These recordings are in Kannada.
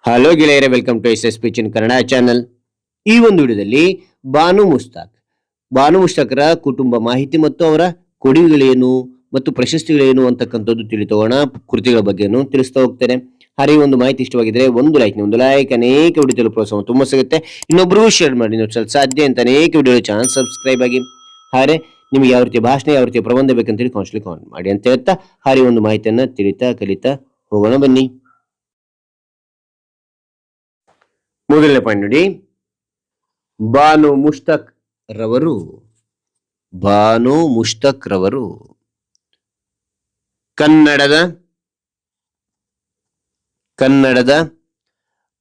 ಹಲೋ ಗೆಳೆಯರೆ, ವೆಲ್ಕಮ್ ಟು ಎಸ್ ಪಿಚಿನ್ ಕನ್ನಡ ಚಾನಲ್. ಈ ಒಂದು ವಿಡಿಯೋದಲ್ಲಿ ಬಾನು ಮುಷ್ತಾಕ್ರ ಕುಟುಂಬ ಮಾಹಿತಿ ಮತ್ತು ಅವರ ಕೊಡುಗೆಗಳೇನು ಮತ್ತು ಪ್ರಶಸ್ತಿಗಳೇನು ಅಂತಕ್ಕಂಥದ್ದು ತಿಳಿತೋಣ. ಕೃತಿಗಳ ಬಗ್ಗೆನು ತಿಳಿಸ್ತಾ ಹೋಗ್ತೇನೆ. ಹಾಗೆ ಒಂದು ಮಾಹಿತಿ ಇಷ್ಟವಾಗಿದ್ರೆ ಒಂದು ಲೈಕ್ ಅನೇಕ ವಿಡಿಯೋ ಪ್ರೋತ್ಸಾಹ ತುಂಬಾ ಸಿಗುತ್ತೆ. ಇನ್ನೊಬ್ರಿಗೂ ಶೇರ್ ಮಾಡಿ, ಸಾಧ್ಯ ಅಂತ ಅನೇಕ ವಿಡಿಯೋ ಚಾನಲ್ ಸಬ್ಸ್ಕ್ರೈಬ್ ಆಗಿ. ಹಾಗೆ ನಿಮ್ಗೆ ಯಾವ ರೀತಿಯ ಭಾಷಣ, ಯಾವ ರೀತಿಯ ಪ್ರಬಂಧ ಬೇಕಂತೇಳಿ ಕಾಮೆಂಟ್ ಮಾಡಿ ಅಂತ ಹೇಳ್ತಾ ಹಾಗೆ ಒಂದು ಮಾಹಿತಿಯನ್ನ ಕಲಿತಾ ಹೋಗೋಣ ಬನ್ನಿ. ಮೊದಲನೇ ಪಾಯಿಂಟ್ ನೋಡಿ, ಬಾನು ಮುಷ್ತಾಕ್ ರವರು ಕನ್ನಡದ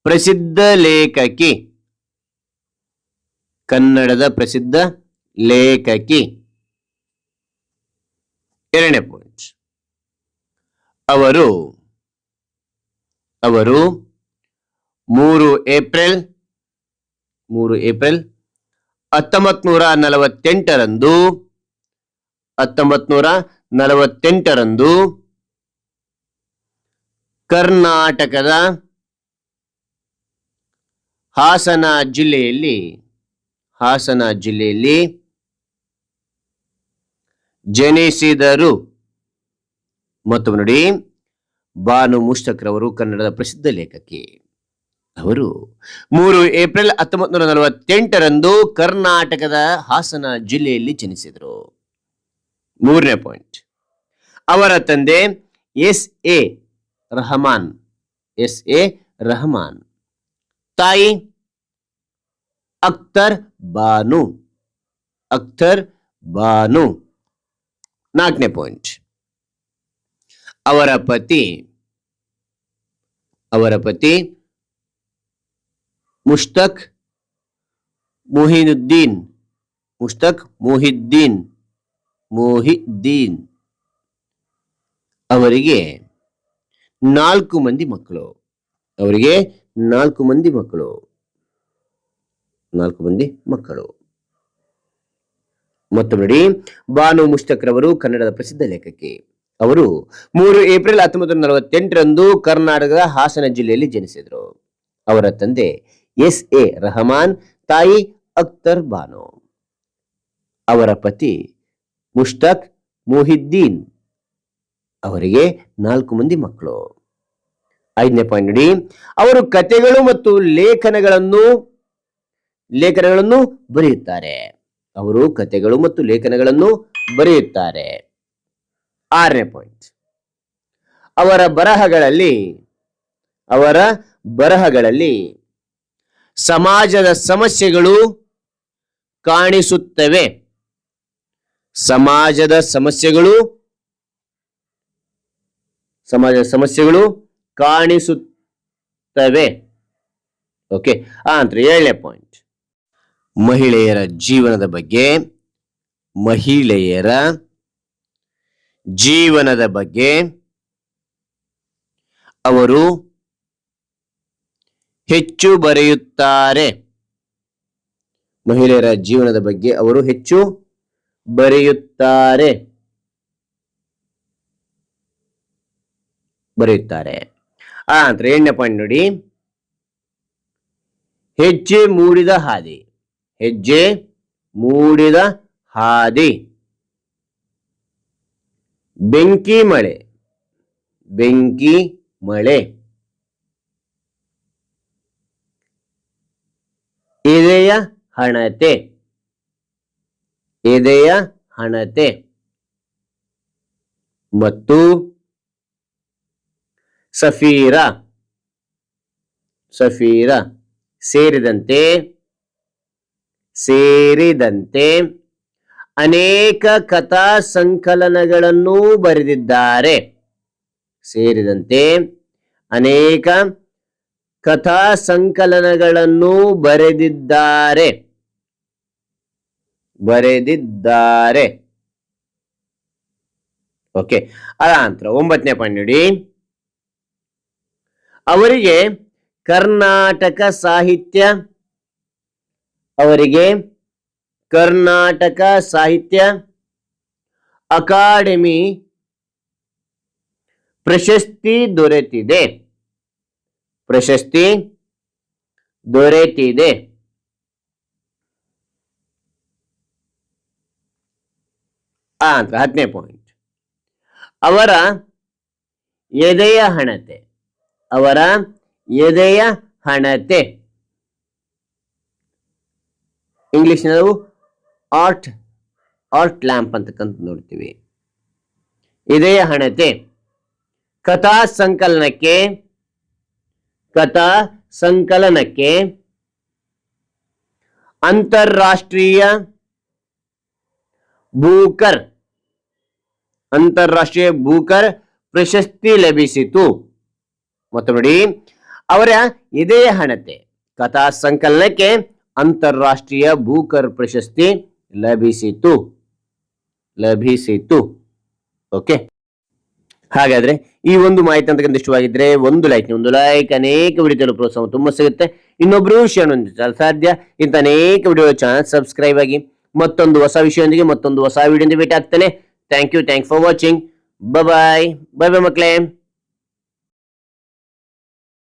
ಪ್ರಸಿದ್ಧ ಲೇಖಕಿ. ಎರಡನೇ ಪಾಯಿಂಟ್, ಅವರು 3 ಏಪ್ರಿಲ್ 1948ರಂದು ಕರ್ನಾಟಕದ ಹಾಸನ ಜಿಲ್ಲೆಯಲ್ಲಿ ಜನಿಸಿದರು. ಮತ್ತು ನೋಡಿ, ಬಾನು ಮುಷ್ತಾಕ್ ರವರು ಕನ್ನಡದ ಪ್ರಸಿದ್ಧ ಲೇಖಕಿ. ಅವರು 3 ಏಪ್ರಿಲ್ 1948ರಂದು ಕರ್ನಾಟಕದ ಹಾಸನ ಜಿಲ್ಲೆಯಲ್ಲಿ ಜನಿಸಿದರು. ಮೂರನೇ ಪಾಯಿಂಟ್, ಅವರ ತಂದೆ ಎಸ್ ಎ ರಹಮಾನ್, ತಾಯಿ ಅಖ್ತರ್ ಬಾನು. ನಾಲ್ಕನೇ ಪಾಯಿಂಟ್, ಅವರ ಪತಿ ಮುಷ್ತಾಕ್ ಮುಹಿದ್ದೀನ್ ಅವರಿಗೆ 4 ಮಂದಿ ಮಕ್ಕಳು. ಮತ್ತು ನೋಡಿ, ಬಾನು ಮುಷ್ತಾಕ್ ರವರು ಕನ್ನಡದ ಪ್ರಸಿದ್ಧ ಲೇಖಕಿ. ಅವರು 3 ಏಪ್ರಿಲ್ 1948ರಂದು ಕರ್ನಾಟಕದ ಹಾಸನ ಜಿಲ್ಲೆಯಲ್ಲಿ ಜನಿಸಿದರು. ಅವರ ತಂದೆ ಎಸ್ ಎ ರಹಮಾನ್, ತಾಯಿ ಅಖ್ತರ್ ಬಾನು. ಅವರ ಪತಿ ಮುಷ್ತಾಕ್ ಮುಹಿದ್ದೀನ್ ಅವರಿಗೆ 4 ಮಂದಿ ಮಕ್ಕಳು. 5ನೇ ಪಾಯಿಂಟ್ ನೋಡಿ, ಅವರು ಕಥೆಗಳು ಮತ್ತು ಲೇಖನಗಳನ್ನು ಬರೆಯುತ್ತಾರೆ. 6ನೇ ಪಾಯಿಂಟ್, ಅವರ ಬರಹಗಳಲ್ಲಿ ಸಮಾಜದ ಸಮಸ್ಯೆಗಳು ಕಾಣಿಸುತ್ತವೆ. ಓಕೆ. ಆನಂತರ 7ನೇ ಪಾಯಿಂಟ್, ಮಹಿಳೆಯರ ಜೀವನದ ಬಗ್ಗೆ ಅವರು ಹೆಚ್ಚು ಬರೆಯುತ್ತಾರೆ. ಆನಂತರ 8ನೇ ಪಾಯಿಂಟ್ ನೋಡಿ, ಹೆಜ್ಜೆ ಮೂಡಿದ ಹಾದಿ, ಬೆಂಕಿ ಮಳೆ, ಎದೆಯ ಹಣತೆ ಮತ್ತು ಸಫೀರಾ ಸೇರಿದಂತೆ ಅನೇಕ ಕಥಾ ಸಂಕಲನಗಳನ್ನು ಬರೆದಿದ್ದಾರೆ. ಓಕೆ. ಅನಂತರ 9ನೇ ಪಾಯಿಂಟ್ ನೋಡಿ, ಅವರಿಗೆ ಕರ್ನಾಟಕ ಸಾಹಿತ್ಯ ಅಕಾಡೆಮಿ ಪ್ರಶಸ್ತಿ ದೊರೆತಿದೆ. ಪ್ರಶಸ್ತಿ ದೊರೆತಿದೆ. ಅಂತ 10ನೇ ಪಾಯಿಂಟ್. ಅವರ ಎದೆಯ ಹಣತೆ, ಅವರ ಎದೆಯ ಹಣತೆ ಇಂಗ್ಲಿಷ್ ನಾವು ಆರ್ಟ್ ಲ್ಯಾಂಪ್ ಅಂತಕ್ಕಂಥ ನೋಡ್ತೀವಿ. ಎದೆಯ ಹಣತೆ ಕಥಾ ಸಂಕಲನಕ್ಕೆ ಅಂತಾರಾಷ್ಟ್ರೀಯ ಬೂಕರ್ ಪ್ರಶಸ್ತಿ ಲಭಿಸಿತು. ಮತ್ತು ನೋಡಿ, ಅವರ ಎದೆಯ ಹಣತೆ ಕಥಾ ಸಂಕಲನಕ್ಕೆ ಅಂತಾರಾಷ್ಟ್ರೀಯ ಬೂಕರ್ ಪ್ರಶಸ್ತಿ ಲಭಿಸಿತು. ಓಕೆ, ಹಾಗಾದ್ರೆ ಈ ಒಂದು ಮಾಹಿತಿ ಅಂತಕ್ಕಂಥ ಇಷ್ಟವಾಗಿದ್ರೆ ಒಂದು ಲೈಕ್, ಅನೇಕ ವಿಡಿಯೋ ಪ್ರೋತ್ಸಾಹ ತುಂಬಾ ಸಿಗುತ್ತೆ. ಇನ್ನೊಬ್ರು ಶೇರ್ ಸಾಧ್ಯ. ಇಂಥ ಅನೇಕ ವಿಡಿಯೋ ಚಾನಲ್ ಸಬ್ಸ್ಕ್ರೈಬ್ ಆಗಿ ಮತ್ತೊಂದು ಹೊಸ ವಿಷಯದೊಂದಿಗೆ ಮತ್ತೊಂದು ಹೊಸ ವಿಡಿಯೋ ಭೇಟಿ ಆಗ್ತಾನೆ. Thank you for watching. Bye ಮಕ್ಕಳೇ.